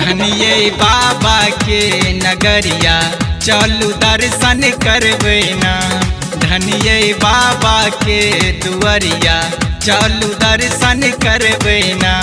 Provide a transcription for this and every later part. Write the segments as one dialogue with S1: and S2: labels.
S1: धनिये बाबा के नगरिया चलू दर्शन करबै ना। धनिये बाबा के दुआरिया चलू दर्शन करबै ना।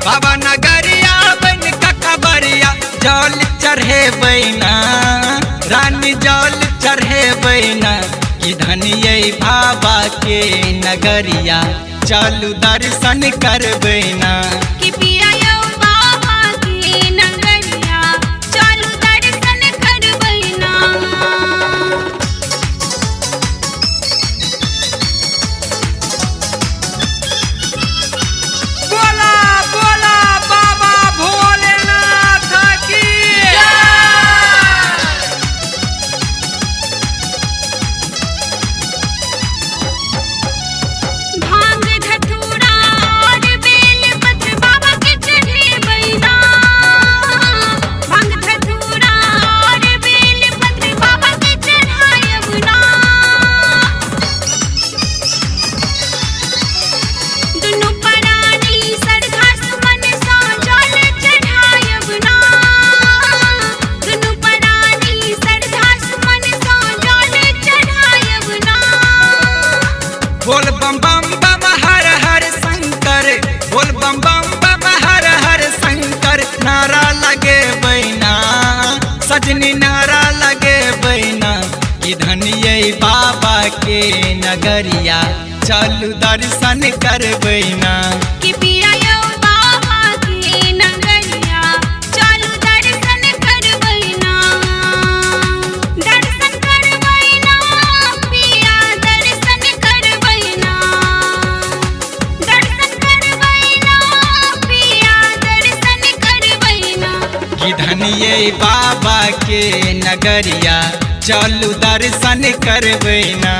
S1: बाबा नगरिया बन ककबरिया जल चढ़े बैना रानी जल चढ़े बैना। कि धनिये बाबा के नगरिया चलू दर्शन करबै ना।
S2: कि पिया यो बाबा के नगरिया चलू दर्शन करबै ना।
S1: बोल बम बम बम हर हर शंकर, बोल बम बम बम हर हर शंकर। नारा लगे बैना सजनी नारा लगे बैना। कि धनिये बाबा के नगरिया चलू दर्शन करबै ना।
S2: कि पिया यो बाबा के नगरिया चलू दर्शन करबै ना। दर्शन करबै ना पिया दर्शन करबै ना। दर्शन करबै ना पिया दर्शन करबै ना।
S1: कि धनिये बाबा के नगरिया चलू दर्शन करबै ना।